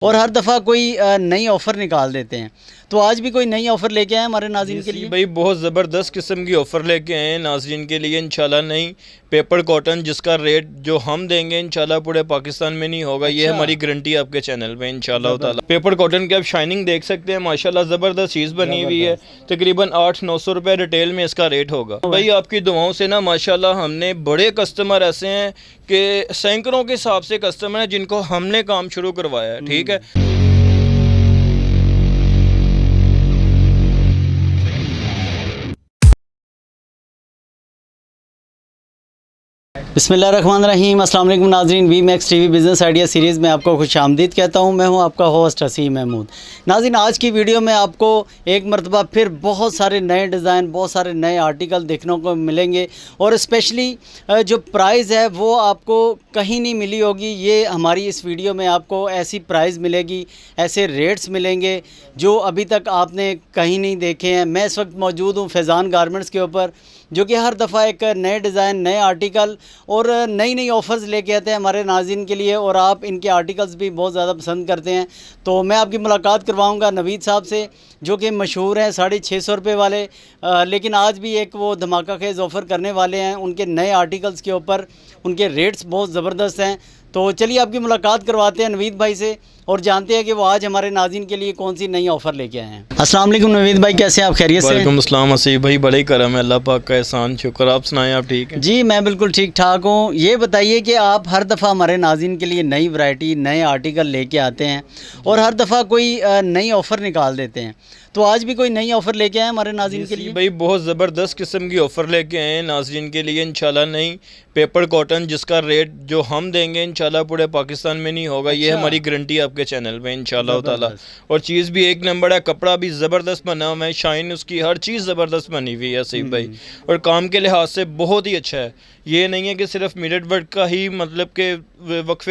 और हर दफ़ा कोई नई ऑफ़र निकाल देते हैं। तो आज भी कोई नई ऑफ़र लेके आए हमारे नाज़रीन के लिए। भाई बहुत ज़बरदस्त किस्म की ऑफ़र लेके आए हैं नाज़रीन के लिए इंशाल्लाह। नई पेपर कॉटन जिसका रेट जो हम देंगे इंशाल्लाह पूरे पाकिस्तान में नहीं होगा। ये हमारी गारंटी आपके चैनल पे इंशाल्लाह ताला। पेपर कॉटन की आप शाइनिंग देख सकते हैं, माशाल्लाह ज़बरदस्त चीज़ बनी हुई है। तकरीबन 800-900 रुपये रिटेल में इसका रेट होगा। भाई आपकी दुआओं से ना माशाल्लाह हमने बड़े कस्टमर ऐसे हैं कि सैकड़ों के हिसाब से कस्टमर हैं जिनको हमने काम शुरू करवाया है। ठीक है। बिस्मिल्लाहिर्रहमानिर्रहीम। अस्सलाम वालेकुम नाज़रीन, V Max TV business idea series में आपको खुशामदीद कहता हूँ। मैं हूँ आपका होस्ट हसीम महमूद। नाज़रीन, आज की वीडियो में आपको एक मरतबा फिर बहुत सारे नए डिज़ाइन, बहुत सारे नए आर्टिकल देखने को मिलेंगे और स्पेशली जो प्राइस है वो आपको कहीं नहीं मिली होगी। ये हमारी इस वीडियो में आपको ऐसी प्राइस मिलेगी, ऐसे रेट्स मिलेंगे जो अभी तक आपने कहीं नहीं देखे हैं। मैं इस वक्त मौजूद हूँ फैज़ान गारमेंट्स के ऊपर, जो कि हर दफ़ा एक नए डिज़ाइन, नए आर्टिकल और नई नई ऑफ़र्स लेके आते हैं हमारे नाज़रीन के लिए, और आप इनके आर्टिकल्स भी बहुत ज़्यादा पसंद करते हैं। तो मैं आपकी मुलाकात करवाऊंगा नवीद साहब से, जो कि मशहूर हैं 650 रुपये वाले, लेकिन आज भी एक वो धमाका खेज़ ऑफ़र करने वाले हैं उनके नए आर्टिकल्स के ऊपर। उनके रेट्स बहुत ज़बरदस्त हैं। तो चलिए आपकी मुलाकात करवाते हैं नवीद भाई से और जानते हैं कि वो आज हमारे नाज़रीन के लिए कौन सी नई ऑफ़र लेके आए हैं। अस्सलाम वालेकुम नवीद भाई, कैसे हैं आप? खैरियत से? वालेकुम अस्सलाम हसीब भाई, बड़े ही करम है, अल्लाह पाक का एहसान शुक्र। आप सुनाएं, आप ठीक हैं? जी मैं बिल्कुल ठीक ठाक हूँ। ये बताइए कि आप हर दफ़ा हमारे नाज़रीन के लिए नई वैरायटी, नए आर्टिकल लेके आते हैं और हर दफ़ा कोई नई ऑफ़र निकाल देते हैं। तो आज भी कोई नई ऑफ़र लेके आए हमारे नाज़रीन के लिए? भाई बहुत ज़बरदस्त किस्म की ऑफ़र लेके आए हैं नाज़रीन के लिए इंशाल्लाह। नई पेपर कॉटन जिसका रेट जो हम देंगे इंशाल्लाह पूरे पाकिस्तान में नहीं होगा। ये हमारी गारंटी आपके चैनल पे इंशाल्लाह ताला। और चीज़ भी एक नंबर है, कपड़ा भी ज़बरदस्त बना हुआ है, शाइन उसकी हर चीज़ ज़बरदस्त बनी हुई है हसीब भाई। और काम के लिहाज से बहुत ही अच्छा है। ये नहीं है कि सिर्फ मिरर वर्क का ही मतलब के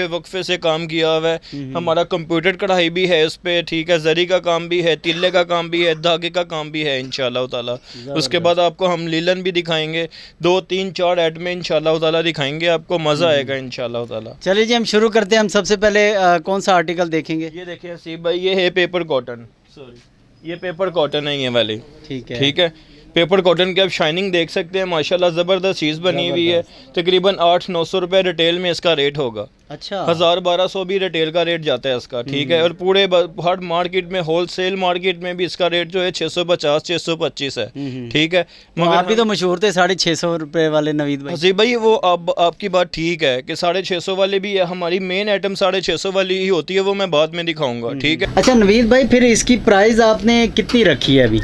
वक्फे से काम किया हुआ है। हमारा कंप्यूटर कढ़ाई भी है उस पर, ठीक है, जरी का काम भी है, तिल्ले का काम भी है, धागे का काम भी है इंशाल्लाह ताला। उसके बाद आपको हम लीलन भी दिखाएंगे, 2 3 4 ऐड में इंशाल्लाह ताला दिखाएंगे, आपको मज़ा आएगा इंशाल्लाह ताला। चलिए जी, हम शुरू करते हैं। हम सबसे पहले कौन सा आर्टिकल देखेंगे? ये देखिए हसीब भाई, ये है पेपर कॉटन। सॉरी, ये पेपर कॉटन है ये वाली। ठीक है, ठीक है। पेपर कॉटन की आप शाइनिंग देख सकते हैं, माशाल्लाह ज़बरदस्त चीज़ बनी हुई है। तकरीबन 800-900 रुपये रिटेल में इसका रेट होगा। अच्छा, 1000-1200 भी रिटेल का रेट जाता है इसका। ठीक है। और पूरे हर मार्केट में, होलसेल मार्केट में भी इसका रेट जो है 650-625 है। ठीक है। मगर आप भी तो मशहूर थे 650 रुपये वाले नवीद भाई। जी भाई, वो अब आपकी बात ठीक है कि 650 वाले भी है। हमारी मेन आइटम 650 वाली ही होती है, वो मैं बाद में दिखाऊंगा। ठीक है। अच्छा नवीद भाई, फिर इसकी प्राइस आपने कितनी रखी है अभी?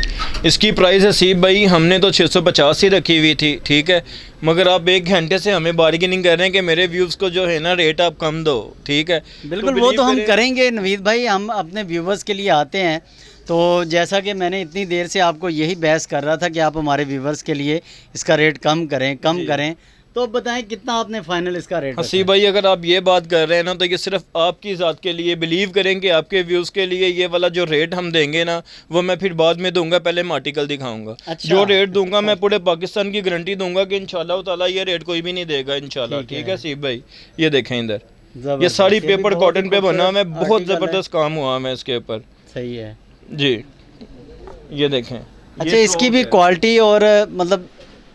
इसकी प्राइस हसीब भाई हमने तो 650 ही रखी हुई थी। ठीक है। मगर आप 1 घंटे से हमें बार्गेनिंग कर रहे हैं कि मेरे व्यूज़ को जो है ना रेट आप कम दो। ठीक है। बिल्कुल, वो तो हम करेंगे नवीद भाई। हम अपने व्यूवर्स के लिए आते हैं, तो जैसा कि मैंने इतनी देर से आपको यही बहस कर रहा था कि आप हमारे व्यूवर्स के लिए इसका रेट कम करें। तो अब बताएं कितना आपने फाइनल इसका रेट? हसीब भाई, अगर आप ये बात कर रहे हैं ना तो ये सिर्फ आपकी ज़ात के लिए, बिलीव करें कि आपके व्यूज़ के लिए ये वाला जो रेट हम देंगे ना वो मैं फिर बाद में दूंगा, पहले मैं आर्टिकल दिखाऊंगा। अच्छा, जो रेट दूंगा मैं पूरे पाकिस्तान की गारंटी दूंगा कि इंशाल्लाह ताला ये रेट कोई भी नहीं देगा इंशाल्लाह। ठीक है हसीब भाई, ये देखें इधर, ये सारी पेपर कॉटन पे बना हुआ है, बहुत ज़बरदस्त काम हुआ है इसके ऊपर। सही है जी, ये देखें। अच्छा, इसकी भी क्वालिटी और मतलब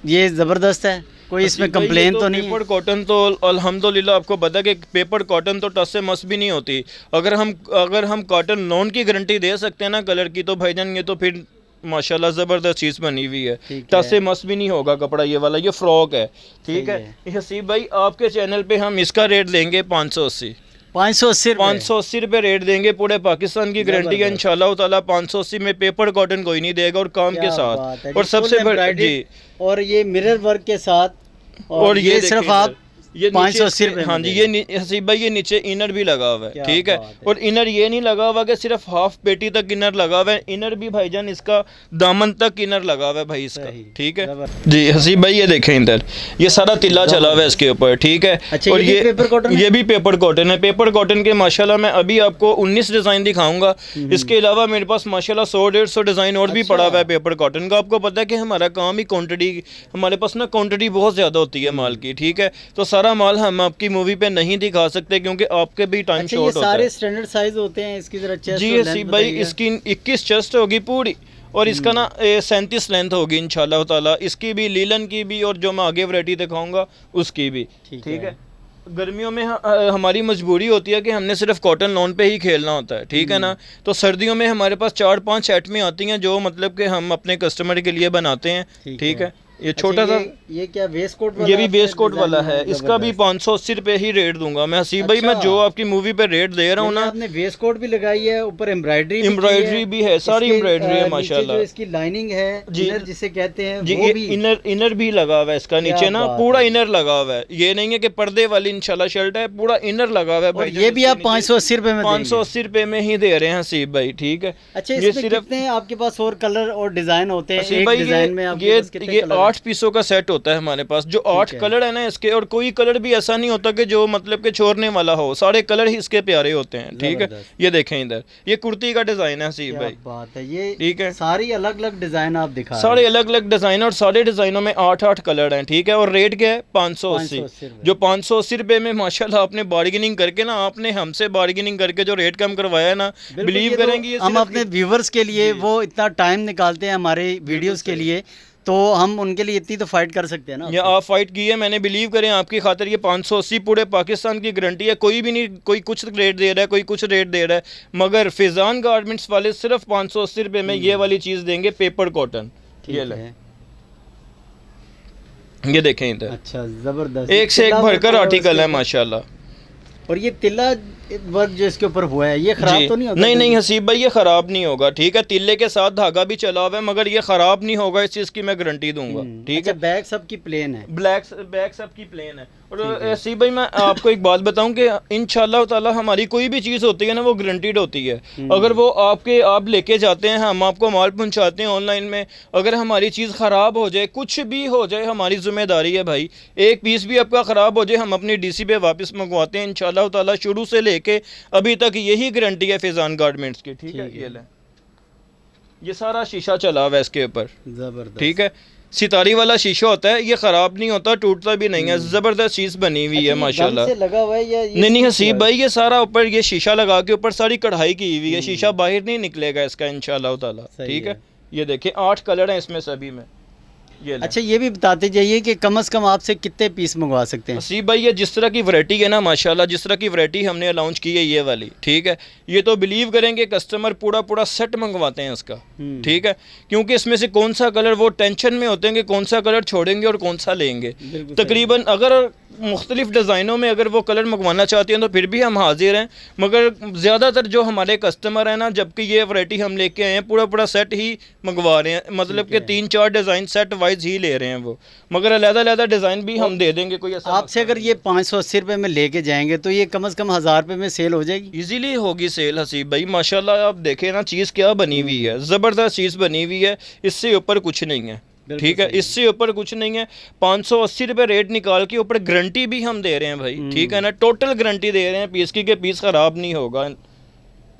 ये ज़बरदस्त है, कोई इसमें कंप्लेन तो नहीं? पेपर कॉटन तो अल्हम्दुलिल्लाह आपको पता है कि पेपर कॉटन तो टच से मस भी नहीं होती। अगर हम कॉटन लॉन की गारंटी दे सकते हैं ना कलर की, तो भाईजान ये तो फिर माशाल्लाह ज़बरदस्त चीज़ बनी हुई है। टच से मस भी नहीं होगा कपड़ा। ये वाला ये फ्रॉक है। ठीक है। हसीब भाई, आपके चैनल पे हम इसका रेट देंगे 580 रुपये रेट देंगे। पूरे पाकिस्तान की गारंटी है इंशाल्लाह ताला। 580 में पेपर कॉटन कोई नहीं देगा, और काम के साथ। और सबसे बड़ी जी, और ये मिरर वर्क के साथ, और ये सिर्फ आप ये 580 रुपये। हाँ जी, ये हसीब भाई ये नीचे इनर भी लगा हुआ है। ठीक है। और इनर ये नहीं लगा हुआ कि सिर्फ हाफ पेटी तक इनर लगा हुआ है, इनर भी भाईजान इसका दामन तक इनर लगा हुआ है भाई इसका। ठीक है जी हसीब भाई, ये देखें इधर, ये सारा तिल्ला चला हुआ है इसके ऊपर। ठीक है। अच्छा, और ये पेपर कॉटन, ये भी पेपर कॉटन है। पेपर कॉटन के माशाल्लाह मैं अभी आपको 19 डिज़ाइन दिखाऊंगा। इसके अलावा मेरे पास माशाल्लाह 100-150 डिज़ाइन और भी पड़ा हुआ है पेपर कॉटन का। आपको पता है कि हमारा काम ही क्वान्टिटी, हमारे पास ना क्वान्टिटी बहुत ज़्यादा होती है माल की। ठीक है। तो सारा माल हम आपकी मूवी पे नहीं दिखा सकते क्योंकि आपके भी टाइम अच्छा, ये शॉर्ट होता सारे है। स्टैंडर्ड साइज होते हैं इसकी, जरा चेस्ट जी और हसीब लेंथ भाई, बताइए। इसकी 21 चेस्ट होगी पूरी और इसका ना 37 लेंथ होगी इंशाल्लाह ताला। इसकी भी लीलन की भी और जो मैं आगे वैरायटी दिखाऊंगा उसकी भी। ठीक ठीक है। है। गर्मियों में हमारी मजबूरी होती है कि हमने सिर्फ कॉटन लॉन पे ही खेलना होता है, ठीक है ना। तो सर्दियों में हमारे पास 4-5 सेट में आती हैं जो मतलब कि हम अपने कस्टमर के लिए बनाते हैं। ठीक है। ये अच्छा, छोटा सा ये क्या वेस्ट कोट वाला? ये भी आपने बेस कोट डिजाइन वाला बनाया है, इसका भी जबरदस्त। 580 रुपये ही रेट दूंगा मैं हसीब भाई। मैं अच्छा। जो आपकी मूवी पे रेट दे रहा हूँ यानी ना, आपने वेस्ट कोट भी लगाई है, ऊपर एम्ब्रॉयडरी भी है, सारी इसके, एम्ब्रॉयडरी है नीचे माशाल्लाह। जो इसकी लाइनिंग है, जी। इनर जिसे कहते हैं, जी, वो ये भी इनर भी लगा हुआ है इसका क्या नीचे ना, बात पूरा है। इनर लगा हुआ है। ये नहीं है कि पर्दे वाली इंशाल्लाह शर्ट है, पूरा इनर लगा हुआ है और भाई। ये भी आप 580 रुपए में देंगे? 580 रुपये में ही दे रहे हैं हसीब भाई। ठीक है। अच्छा, ये इसमें सिर्फ कितने आपके पास और कलर और डिजाइन होते हैं? हसीब एक भाई डिजाइन में आपके ये पास कितने ये कलर हैं? 8 पीसों का सेट होता है हमारे पास, जो 8 है। कलर है ना इसके। और कोई कलर भी ऐसा नहीं होता कि जो मतलब कि छोड़ने वाला हो, सारे कलर ही इसके प्यारे होते हैं। ठीक है। जबरदस्त। ये देखें इधर, ये कुर्ती का डिजाइन है हसीब क्या भाई। बात है, ये ठीक है। सारी अलग अलग डिजाइन आप दिखा रहे सारे हैं। अलग अलग डिजाइन और सारे डिजाइनों में 8-8 कलर हैं। ठीक है। और रेट क्या है? 580। 580 रुपए। जो 580 रुपये में माशाल्लाह आपने बार्गेनिंग करके ना, आपने हमसे बार्गेनिंग करके जो रेट कम करवाया है ना, बिल्कुल, बिलीव ये तो करेंगे ये हम सिर्फ अपने व्यूवर्स के लिए वो इतना टाइम निकालते हैं हमारे वीडियोस के लिए, तो हम उनके लिए इतनी तो फाइट कर सकते हैं ना। ये आप फाइट की है मैंने, बिलीव करें आपकी खातिर। ये 580 पूरे पाकिस्तान की गारंटी है। कोई भी नहीं, कोई कुछ रेट दे रहा है, कोई कुछ रेट दे रहा है, मगर फिजान गारमेंट्स वाले सिर्फ 580 रुपये में ये वाली चीज़ देंगे, पेपर कॉटन। ये ले, है। ये देखें इधर, अच्छा, जबरदस्त, एक से एक तिल्ला भरकर वर्क और आर्टिकल उसके है ऊपर- माशाल्लाह। और ये तिल्ला वर्क जो इसके ऊपर हुआ है, ये खराब जी। तो नहीं होता? नहीं नहीं हसीब भाई, ये ख़राब नहीं होगा। ठीक है। तिल्ले के साथ धागा भी चला हुआ है, मगर ये ख़राब नहीं होगा, इस चीज़ की मैं गारंटी दूंगा। ठीक अच्छा, है। बैग सबकी प्लेन है? बैक सब की प्लेन है। और हसीब भाई मैं आपको एक बात बताऊं कि इंशाल्लाह ताला हमारी कोई भी चीज़ होती है ना, वो गारंटीड होती है। अगर वो आप लेके जाते हैं, हम आपको माल पहुंचाते हैं ऑनलाइन में, अगर हमारी चीज़ ख़राब हो जाए, कुछ भी हो जाए, हमारी जिम्मेदारी है भाई। एक पीस भी आपका ख़राब हो जाए, हम अपनी डीसी पे वापस मंगवाते हैं इंशाल्लाह ताला। शुरू से लेके अभी तक यही गारंटी है फिजान गारमेंट्स की। ठीक है। ये ले, ये सारा शीशा चला हुआ है इसके ऊपर। जबरदस्त। ठीक है। सितारी वाला शीशा होता है, ये ख़राब नहीं होता, टूटता भी नहीं है। ज़बरदस्त चीज़ बनी हुई है माशाल्लाह। से लगा हुआ है या ये नहीं नहीं स्टिच हसीब हुआ है? भाई, ये सारा ऊपर ये शीशा लगा के ऊपर सारी कढ़ाई की हुई है, शीशा बाहर नहीं निकलेगा इसका इंशाल्लाह ताला। सही ठीक है। है। ये देखें 8 कलर हैं इसमें सभी में। ये लें। अच्छा, ये भी बताते जाइए कि कम से कम आपसे कितने पीस मंगवा सकते हैं? हसीब भाई ये जिस तरह की वैरायटी है ना माशाल्लाह, जिस तरह की वैरायटी हमने लॉन्च की है ये वाली, ठीक है, ये तो बिलीव करेंगे कस्टमर पूरा पूरा सेट मंगवाते हैं उसका। ठीक है। क्योंकि इसमें से कौन सा कलर, वो टेंशन में होते हैं कि कौन सा कलर छोड़ेंगे और कौन सा लेंगे। तकरीबन अगर मुख्तलिफ डिज़ाइनों में अगर वो कलर मंगवाना चाहते हैं तो फिर भी हम हाजिर हैं, मगर ज़्यादातर जो हमारे कस्टमर हैं ना, जबकि ये वैरायटी हम लेके आए हैं, पूरा पूरा सेट ही मंगवा रहे हैं, मतलब कि 3-4 डिज़ाइन सेट वाइज ही ले रहे हैं वो, मगर अलग-अलग डिज़ाइन भी हम दे देंगे। कोई ऐसा आपसे अगर ये 580 रुपये में लेके जाएंगे तो ये कम से कम 1000 रुपये में सेल हो जाएगी? इजीली होगी सेल हसीब भाई माशाल्लाह। आप देखें ना चीज़ क्या बनी हुई है, ज़बरदस्त चीज़ बनी हुई है, इससे ऊपर कुछ नहीं है। ठीक है। इससे ऊपर कुछ नहीं है। 580 रुपये रेट निकाल के ऊपर गारंटी भी हम दे रहे हैं भाई। ठीक है ना, टोटल गारंटी दे रहे हैं पीस की, के पीस ख़राब नहीं होगा।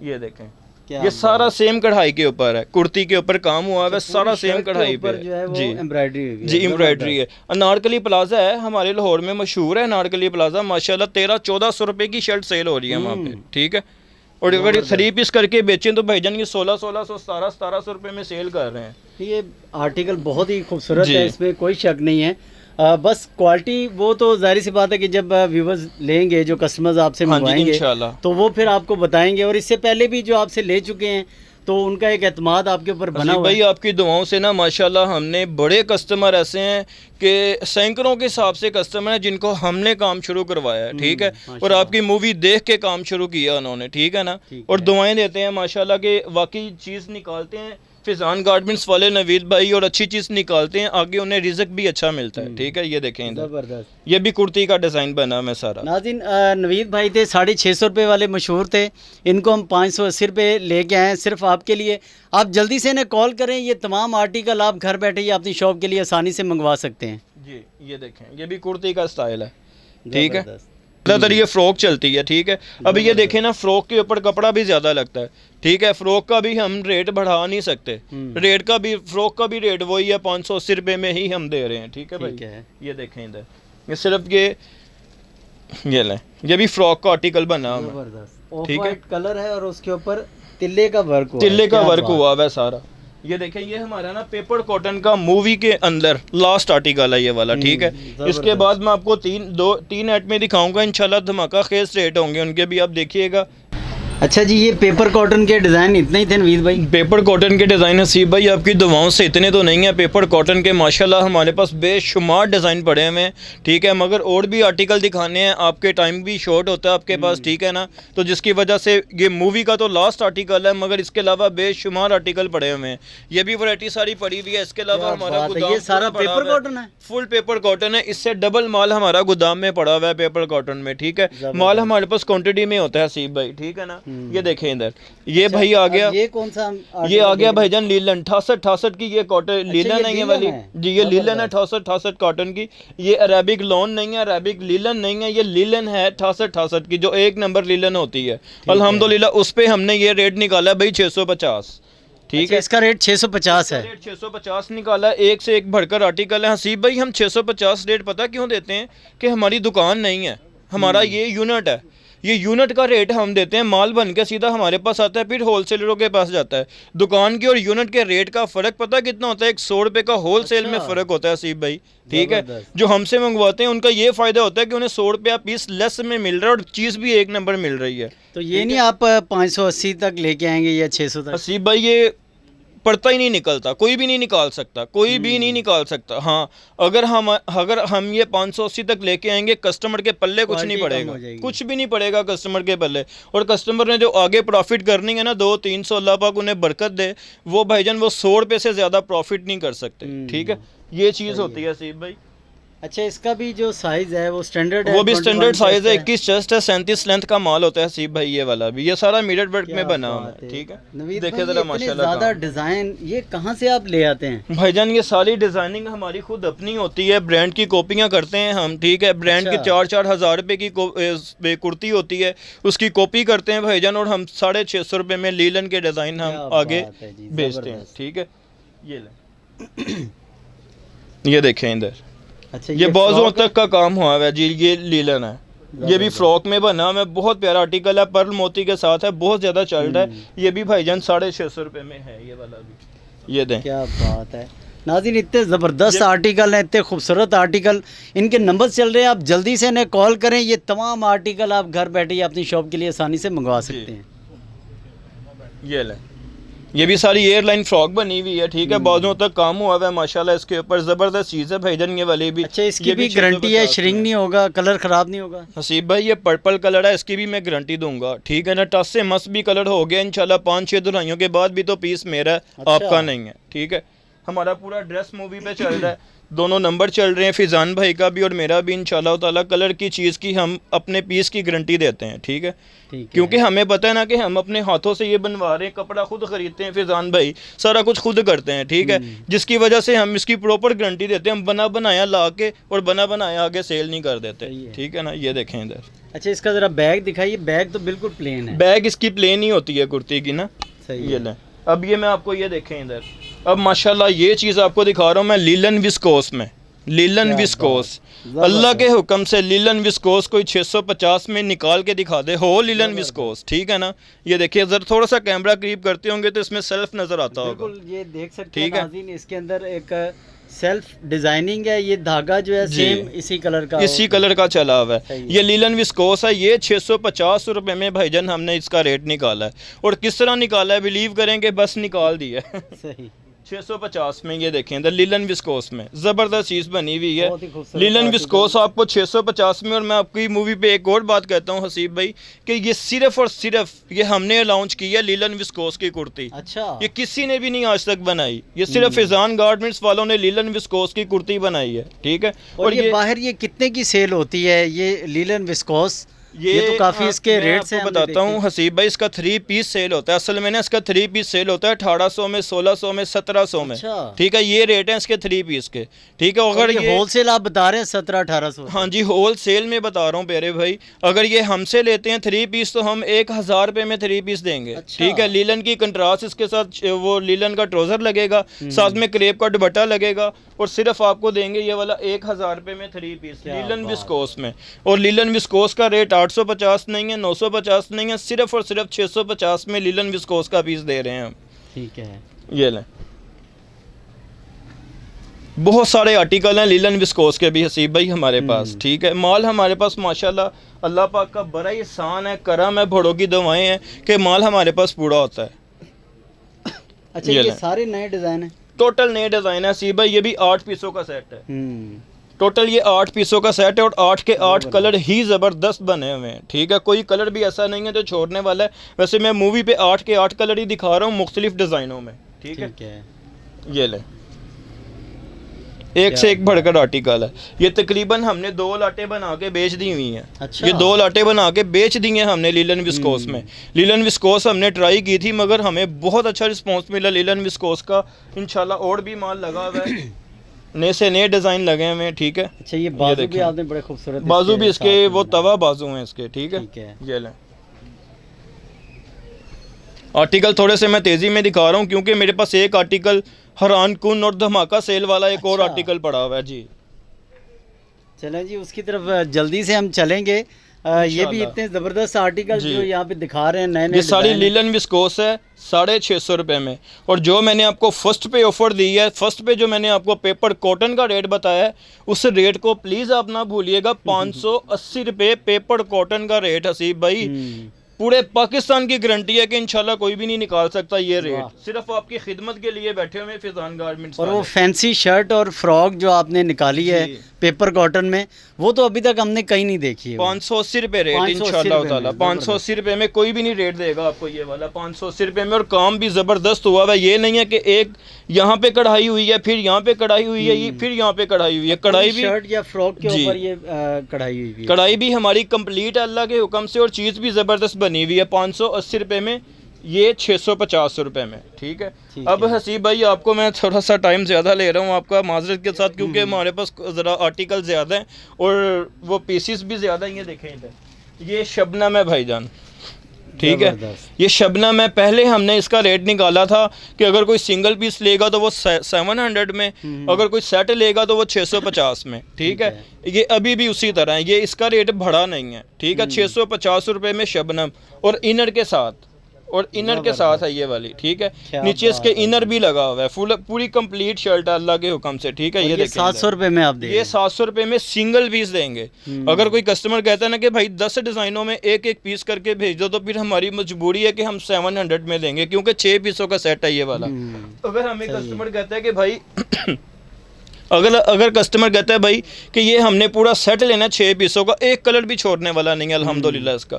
ये देखें, ये सारा सेम कढ़ाई के ऊपर है, कुर्ती के ऊपर काम हुआ है, सारा सेम कढ़ाई पे जो है वो जी एम्ब्रॉयडरी जी एम्ब्रॉयडरी है। अनारकली प्लाजा है हमारे लाहौर में, मशहूर है अनारकली प्लाजा माशाल्लाह। 1300-1400 रुपये की शर्ट सेल हो रही है वहाँ पे। ठीक है। और अगर 3 पीस करके बेचें तो भाईजान ये 1600, 1700 रुपये में सेल कर रहे हैं। ये आर्टिकल बहुत ही खूबसूरत है, इसमें कोई शक नहीं है। बस क्वालिटी वो तो जाहिर सी बात है कि जब व्यूवर्स लेंगे, जो कस्टमर्स आपसे मंगवाएंगे, इंशाल्लाह, तो वो फिर आपको बताएंगे। और इससे पहले भी जो आपसे ले चुके हैं तो उनका एक एतमाद आपके ऊपर बना हुआ है। भाई आपकी दुआओं से ना माशाल्लाह हमने बड़े कस्टमर ऐसे हैं कि सैकड़ों के हिसाब से कस्टमर हैं जिनको हमने काम शुरू करवाया है। ठीक है। और आपकी मूवी देख के काम शुरू किया उन्होंने। ठीक है ना। और दुआएं देते हैं माशाल्लाह के वाकई चीज़ निकालते हैं फिजान गारमेंट्स वाले नवीद भाई, और अच्छी चीज़ निकालते हैं, आगे उन्हें रिज़्क भी अच्छा मिलता है। ठीक है। ये देखें ज़बरदस्त, ये भी कुर्ती का डिज़ाइन बना है सारा। नाज़रीन, नवीद भाई थे 650 रुपये वाले, मशहूर थे। इनको हम 580 रुपये लेके आए हैं सिर्फ आपके लिए। आप जल्दी से इन्हें कॉल करें, ये तमाम आर्टिकल आप घर बैठे ही अपनी शॉप के लिए आसानी से मंगवा सकते हैं। जी ये देखें, ये भी कुर्ती का स्टाइल है। ठीक है। ज़्यादातर ये फ्रॉक चलती है। ठीक है। अभी ये देखें ना, फ्रॉक के ऊपर कपड़ा भी ज़्यादा लगता है। ठीक है। फ्रॉक का भी हम रेट बढ़ा नहीं सकते, रेट का भी, फ्रॉक का भी रेट वही है, 580 रुपये में ही हम दे रहे हैं। ठीक है भाई। ये देखें इधर, ये सिर्फ ये ये लें, ये भी फ्रॉक का आर्टिकल बना हुआ है। जबरदस्त ऑफ ठीक है। वाइट कलर है और उसके ऊपर तिल्ले का वर्क हुआ है। तिल्ले का क्या वर्क बात। हुआ हुआ है सारा। ये देखें, ये हमारा ना पेपर कॉटन का मूवी के अंदर लास्ट आर्टिकल है ये वाला, ठीक है। जबरदस्त। इसके बाद मैं आपको तीन एट में दिखाऊंगा इंशाल्लाह, धमाका खेस रेट होंगे उनके भी, आप देखिएगा। अच्छा जी, ये पेपर कॉटन के डिज़ाइन इतने ही थे नवीद भाई? पेपर कॉटन के डिज़ाइन हसीब भाई आपकी दुआओं से इतने तो नहीं है। पेपर कॉटन के माशाल्लाह हमारे पास बेशुमार डिज़ाइन पड़े हुए हैं, ठीक है। मगर और भी आर्टिकल दिखाने हैं, आपके टाइम भी शॉर्ट होता है आपके पास, ठीक है ना। तो जिसकी वजह से ये मूवी का तो लास्ट आर्टिकल है, मगर इसके अलावा बेशुमार आर्टिकल पड़े हुए हैं। ये भी वैरायटी सारी पड़ी हुई है। इसके अलावा क्या हमारा बात है, गोदाम ये सारा पूरा पड़ा पेपर हुआ है। कॉटन है? फुल पेपर कॉटन है, इससे डबल माल हमारा गोदाम में पड़ा हुआ है पेपर कॉटन में, ठीक है। माल हमारे पास क्वांटिटी में होता है हसीब भाई, ठीक है ना। ये देखें इधर, ये भाई आ गया, ये कौन सा ये आ गया भाईजान लीलन 68 की, ये कॉटन लीलन है ये वाली जी, ये लीलन है 68 कॉटन की। ये अरेबिक लॉन नहीं है, अरेबिक लीलन नहीं है, ये लीलन है 68 की, जो एक नंबर लीलन होती है। अल्हम्दुलिल्लाह उस पे हमने ये रेट निकाला भाई 650, ठीक अच्छा, है। इसका रेट 650 है। रेट 650 निकाला, एक से एक बढ़कर आर्टिकल है हसीब भाई। हम 650 रेट पता क्यों देते हैं कि हमारी दुकान नहीं है, हमारा ये यूनिट है। ये यूनिट का रेट हम देते हैं, माल बन के सीधा हमारे पास आता है, फिर होलसेलरों के पास जाता है। दुकान की और यूनिट के रेट का फ़र्क पता कितना होता है? 100 रुपये का होलसेल में फ़र्क होता है हसीब भाई, ठीक है। जो हमसे मंगवाते हैं उनका ये फ़ायदा होता है कि उन्हें 100 रुपया पीस लेस में मिल रहा है और चीज़ भी एक नंबर मिल रही है। तो ये नहीं आप 580 तक लेके आएंगे या 600 तक? हसीब भाई ये पड़ता ही नहीं निकलता, कोई भी नहीं निकाल सकता, कोई भी नहीं निकाल सकता। हाँ, अगर हम ये 580 तक लेके आएंगे, कस्टमर के पल्ले कुछ नहीं पड़ेगा, कुछ भी नहीं पड़ेगा कस्टमर के पल्ले। और कस्टमर ने जो आगे प्रॉफिट करनी है ना, 200-300 अल्लाह पाक उन्हें बरकत दे, वो भाईजान वो 100 रुपये से ज़्यादा प्रॉफिट नहीं कर सकते, ठीक है। ये चीज़ होती है हसीब भाई। अच्छा, इसका भी जो साइज है वो स्टैंडर्ड है? वो भी स्टैंडर्ड साइज है, 21 चेस्ट है, 37 लेंथ का माल होता है हसीब भाई। ये वाला भी, ये सारा मिरर वर्क में बना हुआ है, ठीक है। देखे जरा माशाल्लाह, ज़्यादा डिज़ाइन ये कहाँ से आप ले आते हैं भाईजान? ये सारी डिज़ाइनिंग हमारी खुद अपनी होती है, ब्रांड की कॉपियाँ करते हैं हम, ठीक है। ब्रांड की 4-4 हज़ार रुपये की कुर्ती होती है, उसकी कॉपी करते हैं भाईजान, और हम 650 रुपये में लीलन के डिज़ाइन हम आगे बेचते हैं, ठीक है। ये लें, ये देखें इधर। अच्छा, ये बाजुओं तक का काम हुआ है जी, ये लीलन है। ये भी फ्रॉक में बना हुआ है, बहुत प्यारा आर्टिकल है, पर्ल मोती के साथ है, बहुत ज़्यादा चल रहा है। ये भी भाईजान 650 रुपये में है ये वाला भी, ये दें। क्या बात है नाज़रीन, इतने ज़बरदस्त आर्टिकल हैं, इतने खूबसूरत आर्टिकल। इनके नंबर चल रहे हैं, आप जल्दी से इन्हें कॉल करें। ये तमाम आर्टिकल आप घर बैठे ही अपनी शॉप के लिए आसानी से मंगवा सकते हैं। ये लें, ये भी सारी एयरलाइन फ्रॉक बनी हुई है, ठीक है। बाजुओं तक काम हुआ है माशाल्लाह, इसके ऊपर ज़बरदस्त चीज़ है भाईजान ये वाली भी। अच्छा, इसकी भी गारंटी है, श्रिंक नहीं होगा, कलर ख़राब नहीं होगा? हसीब भाई ये पर्पल कलर है, इसकी भी मैं गारंटी दूंगा, ठीक है ना। टच से मस्त भी कलर हो गया इंशाल्लाह, 5-6 दुल्हनियों के बाद भी तो पीस मेरा है, आपका नहीं है, ठीक है। हमारा पूरा ड्रेस मूवी पे चल रहा है, दोनों नंबर चल रहे हैं, फिजान भाई का भी और मेरा भी इंशाल्लाह ताला। कलर की चीज़ की हम अपने पीस की गारंटी देते हैं, ठीक है। क्योंकि हमें पता है ना कि हम अपने हाथों से ये बनवा रहे हैं, कपड़ा खुद खरीदते हैं, फिजान भाई सारा कुछ खुद करते हैं, ठीक है। जिसकी वजह से हम इसकी प्रॉपर गारंटी देते हैं, हम बना बनाया ला के और बना बनाया आगे सेल नहीं कर देते, ठीक है ना। ये देखें इधर। अच्छा, इसका ज़रा बैग दिखाइए। बैग तो बिल्कुल प्लेन है। बैग इसकी प्लेन ही होती है कुर्ती की ना, ये लें। अब ये मैं आपको ये देखें इधर, अब माशाल्लाह ये चीज़ आपको दिखा रहा हूँ मैं लीलन विस्कोस में, लीलन विस्कोस। अल्लाह के हुक्म से लीलन विस्कोस कोई 650 में निकाल के दिखा दे, हो लीलन विस्कोस, ठीक है ना। ये देखिए जरा थोड़ा सा कैमरा करीब करते होंगे तो इसमें सेल्फ नज़र आता होगा, बिल्कुल ये देख सकते हैं नाज़रीन। इसके अंदर एक सेल्फ डिजाइनिंग है, ये धागा जो है सेम इसी कलर का चला हुआ है। ये लीलन विस्कोस है, ये 650 रुपये में भाईजान हमने इसका रेट निकाला है। और किस तरह निकाला है बिलीव करेंगे, बस निकाल दिया सही 650 में। ये देखें इधर लीलन विस्कोस में ज़बरदस्त चीज़ बनी हुई है, लीलन विस्कोस आपको 650 में। और मैं आपकी मूवी पे एक और बात कहता हूँ हसीब भाई कि ये सिर्फ और सिर्फ ये हमने लॉन्च की है लीलन विस्कोस की कुर्ती। अच्छा, ये किसी ने भी नहीं आज तक बनाई, ये सिर्फ फिजान गारमेंट्स वालों ने लीलन विस्कोस की कुर्ती बनाई है, ठीक है। और ये बाहर ये कितने की सेल होती है ये लीलन विस्कोस? ये तो काफ़ी इसके मैं रेट से आपको हमने बताता हूँ देखे। हसीब भाई, इसका 3 पीस सेल होता है। असल में ना इसका 3 पीस सेल होता है 1800 में, 1600 में, 1700 में। अच्छा। ठीक है, ये रेट है इसके 3 पीस के। ठीक है, अगर ये होलसेल आप बता रहे हैं 1700-1800? हाँ जी, होल सेल में बता रहा हूँ प्यारे भाई। अगर ये हमसे लेते हैं 3 पीस तो हम 1000 रुपये में 3 पीस देंगे। अच्छा। ठीक है, लीलन की कंट्रास्ट इसके साथ वो लीलन का ट्राउज़र लगेगा, साथ में क्रेप का दुपट्टा लगेगा, और सिर्फ आपको देंगे ये वाला 1000 रुपये में 3 पीस लीलन विस्कोस में। और लीलन विस्कोस का रेट 850 नहीं है, 950 नहीं है, सिर्फ और सिर्फ 650 में लीलन विस्कोस का पीस दे रहे हैं हम। ठीक है, ये लें। बहुत सारे आर्टिकल हैं लीलन विस्कोस के भी हसीब भाई हमारे पास। ठीक है, माल हमारे पास माशाल्लाह अल्लाह पाक का बड़ा ही एहसान है, करम है, बड़ों की दुआएं हैं कि माल हमारे पास पूरा होता है। अच्छा, ये सारे नए डिज़ाइन हैं? टोटल नए डिज़ाइन है हसीब भाई। ये भी 8 पीसों का सेट है। टोटल ये 8 पीसों का सेट है, और 8 के 8 कलर ही ज़बरदस्त बने हुए हैं। ठीक है, कोई कलर भी ऐसा नहीं है जो छोड़ने वाला है। वैसे मैं मूवी पे 8 के 8 कलर ही दिखा रहा हूँ मुख्तलिफ डिज़ाइनों में। ठीक है, ये लें। एक से एक बढ़कर आर्टिकल है। ये तकरीबन हमने 2 लाटे बना के बेच दी हुई हैं। अच्छा। ये 2 लाटे बना के बेच दी हैं हमने लीलन विस्कोस में। लीलन विस्कोस हमने ट्राई की थी, मगर हमें बहुत अच्छा रिस्पांस मिला लीलन विस्कोस का। इंशाल्लाह और भी माल लगा हुआ है, नए से नए डिज़ाइन लगे हुए हैं। ठीक है। अच्छा, ये बाजू भी आपने बड़े खूबसूरत बाजू भी इसके वो तवा बाजू हैं इसके। ठीक है, ये लें। आर्टिकल थोड़े से मैं तेज़ी में दिखा रहा हूँ क्योंकि मेरे पास एक आर्टिकल हैरान कुन और धमाका सेल वाला एक और आर्टिकल पड़ा हुआ है जी। चलें जी, उसकी तरफ जल्दी से हम चलेंगे। ये भी इतने ज़बरदस्त आर्टिकल जो यहाँ पे दिखा रहे हैं नए नए। ये सारी लीलन विस्कोस है 650 रुपये में। और जो मैंने आपको फर्स्ट पे ऑफर दी है, फर्स्ट पे जो मैंने आपको पेपर कॉटन का रेट बताया है, उस रेट को प्लीज़ आप ना भूलिएगा। 580 रुपये पेपर कॉटन का रेट हसीब भाई। पूरे पाकिस्तान की गारंटी है कि इंशाल्लाह कोई भी नहीं निकाल सकता ये रेट। सिर्फ आपकी खिदमत के लिए बैठे हुए फिजान गारमेंट्स। और वो फैंसी शर्ट और फ्रॉक जो आपने निकाली है पेपर कॉटन में, वो तो अभी तक हमने कहीं नहीं देखी है। 580 रुपये रेट इंशाल्लाह ताला। 580 रुपये में कोई भी नहीं रेट देगा आपको ये वाला, 580 रुपये में। और काम भी ज़बरदस्त हुआ है। ये नहीं है कि एक यहाँ पे कढ़ाई हुई है, फिर यहाँ पे कढ़ाई हुई है, फिर यहाँ पे कढ़ाई हुई है। कढ़ाई भी शर्ट या फ्रॉक के ऊपर ये कढ़ाई हुई है। कढ़ाई भी हमारी कंप्लीट है अल्लाह के हुक्म से, और चीज़ भी ज़बरदस्त बनी हुई है। 580 रुपये में, ये 650 रुपये में। ठीक है। अब हसीब भाई आपको मैं थोड़ा सा टाइम ज़्यादा ले रहा हूँ आपका माजरत के साथ, क्योंकि हमारे पास ज़रा आर्टिकल ज़्यादा हैं और वो पीसीस भी ज़्यादा हैं। ये देखें इधर, ये शबनम है भाईजान। ठीक है, ये शबनम है। पहले हमने इसका रेट निकाला था कि अगर कोई सिंगल पीस लेगा तो वो 700 में, अगर कोई सेट लेगा तो वो 650 में। ठीक है, ये अभी भी उसी तरह है, ये इसका रेट बढ़ा नहीं है। ठीक है, 650 रुपये में शबनम, और इनर के साथ, और इनर के साथ है ये वाली। ठीक है, नीचे इसके इनर भी लगा हुआ है। पूरी कंप्लीट शर्ट है अल्लाह के हुक्म से। ठीक है, ये देखिए 700 रुपये में आप देंगे। ये 700 रुपये में सिंगल पीस देंगे। अगर कोई कस्टमर कहता है ना कि भाई 10 डिज़ाइनों में एक एक पीस करके भेज दो, तो फिर हमारी मजबूरी है कि हम 700 में देंगे, क्योंकि 6 पीसों का सेट है ये वाला। अगर हमें कस्टमर कहता है कि भाई अगर कस्टमर कहता है भाई कि ये हमने पूरा सेट लेना 6 पीसों का, एक कलर भी छोड़ने वाला नहीं है अल्हम्दुलिल्लाह इसका,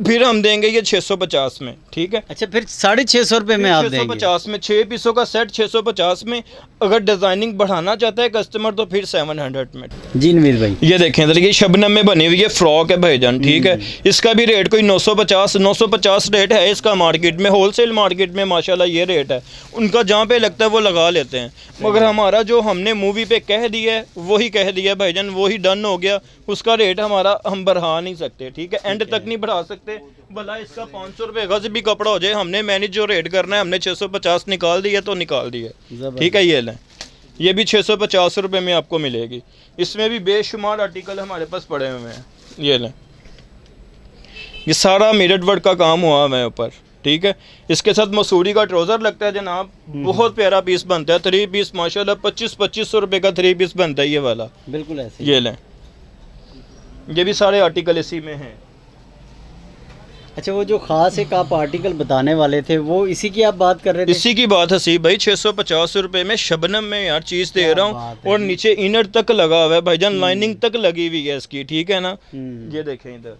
फिर हम देंगे ये 650 में। ठीक है। अच्छा, फिर 650 रुपये में आप देंगे? 650 में 6 पीसों का सेट 650 में। अगर डिज़ाइनिंग बढ़ाना चाहता है कस्टमर तो फिर 700 में। जी नवीद भाई, ये देखें इधर, ये शबनम में बनी हुई है, फ्रॉक है भाईजान। ठीक है, इसका भी रेट कोई 950 रेट है इसका मार्केट में, होलसेल मार्केट में माशाल्लाह ये रेट है। उनका जहाँ पे लगता है वो लगा लेते हैं, मगर हमारा जो हमने मूवी पे कह दिया है वही कह दिया भाईजान, वही डन हो गया। उसका रेट हमारा हम बढ़ा नहीं सकते। ठीक है, एंड तक नहीं बढ़ा सकते। भला इसका 500 रुपये गज भी कपड़ा हो जाए, हमने मैनेज जो रेट करना है, हमने 650 निकाल दिया तो निकाल दिया। ठीक है, ये लें, ये भी 650 रुपये में आपको मिलेगी। इसमें भी बेशुमार आर्टिकल हमारे पास पड़े हुए हैं। ये लें, ये सारा मिरर वर्क का काम हुआ है ऊपर। ठीक है, इसके साथ मसूरी का ट्राउज़र लगता है जनाब, बहुत प्यारा पीस बनता है। 3 पीस माशाल्लाह 2500 रुपये का 3 पीस बनता है ये वाला। बिल्कुल ऐसे। ये लें, ये भी सारे आर्टिकल इसी में हैं। अच्छा, वो जो ख़ास एक आप आर्टिकल बताने वाले थे, वो इसी की आप बात कर रहे थे? इसी की बात हसीब भाई, 650 रुपये में शबनम में यार चीज़ दे रहा हूँ, और नीचे इनर तक लगा हुआ है भाईजान, लाइनिंग तक लगी हुई है इसकी। ठीक है ना, ये देखें इधर,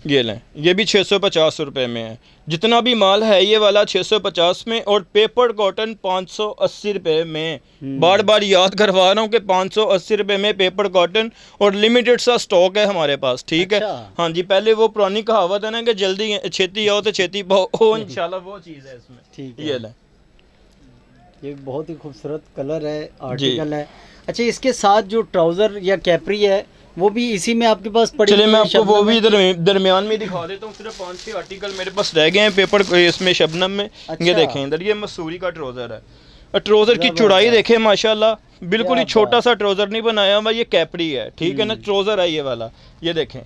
ये लें, ये भी 650 रुपये में है। जितना भी माल है ये वाला 650 में, और पेपर कॉटन 580 रुपये में। बार बार याद करवा रहा हूँ कि 580 रुपये में पेपर कॉटन, और लिमिटेड सा स्टॉक है हमारे पास, ठीक है। हाँ जी, पहले वो पुरानी कहावत है ना कि जल्दी छेती आओ तो छेती पाओ, इंशाल्लाह वो चीज़ है इसमें। ठीक है, ये लें, ये बहुत ही खूबसूरत कलर है, आर्टिकल है। अच्छा, इसके साथ जो ट्राउज़र या कैपरी है वो भी इसी में आपके पास पड़ी? चलिए मैं आपको वो भी दरमियान में दिखा देता हूँ। सिर्फ 5-6 आर्टिकल मेरे पास रह गए हैं पेपर इसमें शबनम में। अच्छा। ये देखें इधर, ये मसूरी का ट्राउज़र है, और ट्राउज़र की चौड़ाई देखें माशाल्लाह, बिल्कुल ही छोटा सा ट्राउज़र नहीं बनाया हुआ, ये कैपरी है, ठीक है ना। ट्राउज़र है ये वाला, ये देखें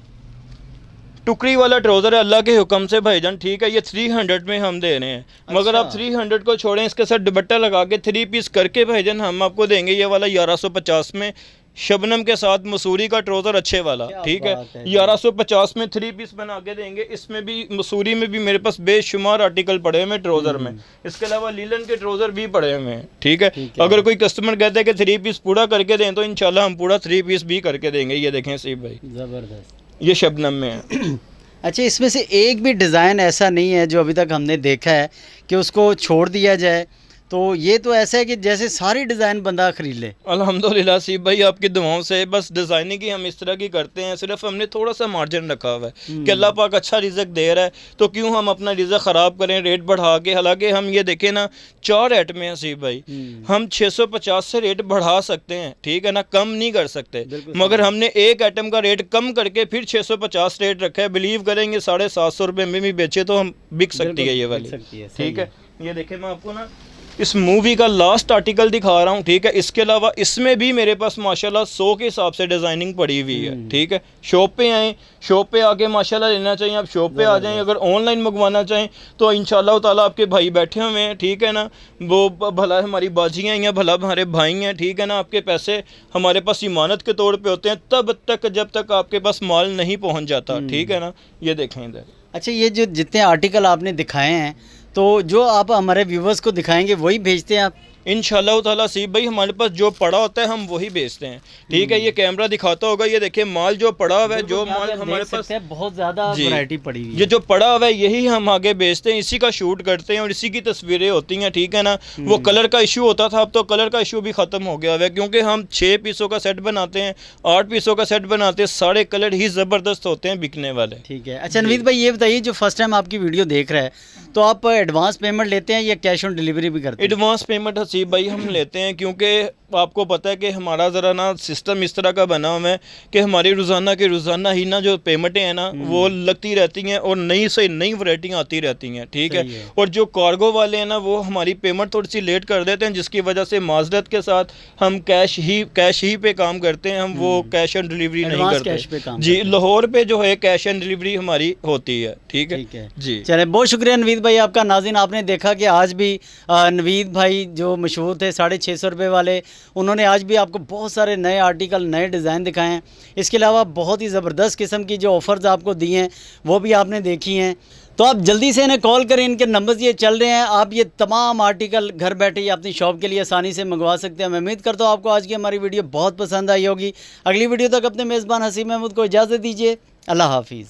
टुकड़ी वाला ट्राउज़र है अल्लाह के हुक्म से भाईजान, ठीक है। ये 300 में हम दे रहे हैं। मगर आप 300 को छोड़ें, इसके साथ दुपट्टा लगा के 3 पीस करके भाईजान हम आपको देंगे ये वाला 1150 में, शबनम के साथ मसूरी का ट्राउज़र अच्छे वाला, ठीक है। 1150 में 3 पीस बना के देंगे। इसमें भी मसूरी में भी मेरे पास बेशुमार आर्टिकल पड़े हुए हैं ट्राउज़र में। इसके अलावा लीलन के ट्राउज़र भी पड़े हुए हैं, ठीक है। अगर कोई कस्टमर कहते हैं कि 3 पीस पूरा करके दें तो इंशाल्लाह हम पूरा 3 पीस भी करके देंगे। ये देखें सीब भाई, ज़बरदस्त, ये शबनम में है। अच्छा, इसमें से एक भी डिज़ाइन ऐसा नहीं है जो अभी तक हमने देखा है कि उसको छोड़ दिया जाए, तो ये तो ऐसा है कि जैसे सारी डिज़ाइन बंदा खरीद ले। अल्हम्दुलिल्लाह सीब भाई, आपकी दुआओं से बस डिज़ाइनिंग ही हम इस तरह की करते हैं। सिर्फ हमने थोड़ा सा मार्जिन रखा हुआ है कि अल्लाह पाक अच्छा रिज़्क दे रहा है, तो क्यों हम अपना रिज़्क ख़राब करें रेट बढ़ा के। हालांकि हम ये देखें ना, 4 आइटम हैं सीब भाई, हम 650 से रेट बढ़ा सकते हैं, ठीक है ना, कम नहीं कर सकते। मगर हमने एक आइटम का रेट कम करके फिर 650 रेट रखा है। बिलीव करेंगे 750 रुपये में भी बेचे तो हम बिक सकती है ये वाली, ठीक है। ये देखें, मैं आपको ना इस मूवी का लास्ट आर्टिकल दिखा रहा हूँ, ठीक है। इसके अलावा इसमें भी मेरे पास माशाल्लाह 100 के हिसाब से डिज़ाइनिंग पड़ी हुई है, ठीक है। शॉप पे आएँ, शॉप पे आके माशाल्लाह लेना चाहिए, आप शॉप पे आ जाएं। अगर ऑनलाइन मंगवाना चाहें तो इंशाल्लाह ताला आपके भाई बैठे हुए हैं, ठीक है ना। वो भला हमारी बाजियाँ हैं, भला हमारे भाई हैं, ठीक है ना। आपके पैसे हमारे पास इमानत के तौर पर होते हैं तब तक जब तक आपके पास माल नहीं पहुँच जाता, ठीक है ना। ये देखें इधर। अच्छा, ये जो जितने आर्टिकल आपने दिखाए हैं, तो जो आप हमारे व्यूवर्स को दिखाएंगे वही भेजते हैं आप? इंशाल्लाह ताला सीब भाई, हमारे पास जो पड़ा होता है हम वही बेचते हैं, ठीक है। ये कैमरा दिखाता होगा, ये देखिए माल जो पड़ा हुआ है, जो माल हमारे पास बहुत ज़्यादा वैरायटी पड़ी हुई है। ये जो पड़ा हुआ है यही हम आगे बेचते हैं, इसी का शूट करते हैं और इसी की तस्वीरें होती हैं, ठीक है ना। वो कलर का इशू होता था, अब तो कलर का इशू भी ख़त्म हो गया है, क्योंकि हम 6 पीसों का सेट बनाते हैं, 8 पीसों का सेट बनाते हैं, सारे कलर ही ज़बरदस्त होते हैं बिकने वाले, ठीक है। अच्छा नवीद भाई, ये बताइए, जो फर्स्ट टाइम आपकी वीडियो देख रहा है, तो आप एडवांस पेमेंट लेते हैं या कैश ऑन डिलीवरी भी करते हैं? एडवांस पेमेंट हसीब भाई हम लेते हैं, क्योंकि आपको पता है कि हमारा ज़रा ना सिस्टम इस तरह का बना हुआ है कि हमारी रोज़ाना के रोज़ाना ही ना जो पेमेंटें हैं ना वो लगती रहती हैं और नई से नई वैरायटियाँ आती रहती हैं, ठीक है। और जो कार्गो वाले हैं ना वो हमारी पेमेंट थोड़ी सी लेट कर देते हैं, जिसकी वजह से माजरत के साथ हम कैश ही पे काम करते हैं, हम वो कैश ऑन डिलीवरी नहीं करते जी। लाहौर पे जो है कैश ऑन डिलीवरी हमारी होती है, ठीक है जी। चले, बहुत शुक्रिया नवीद भाई आपका। नाज़रीन, आपने देखा कि आज भी नवीद भाई जो मशहूर थे 650 रुपये वाले, उन्होंने आज भी आपको बहुत सारे नए आर्टिकल, नए डिज़ाइन दिखाए हैं। इसके अलावा बहुत ही ज़बरदस्त किस्म की जो ऑफ़र्स आपको दिए हैं वो भी आपने देखी हैं। तो आप जल्दी से इन्हें कॉल करें, इनके नंबर्स ये चल रहे हैं। आप ये तमाम आर्टिकल घर बैठे ही अपनी शॉप के लिए आसानी से मंगवा सकते हैं। मैं उम्मीद करता हूँ आपको आज की हमारी वीडियो बहुत पसंद आई होगी। अगली वीडियो तक अपने मेज़बान हसीब महमूद को इजाज़त दीजिए। अल्लाह हाफिज़।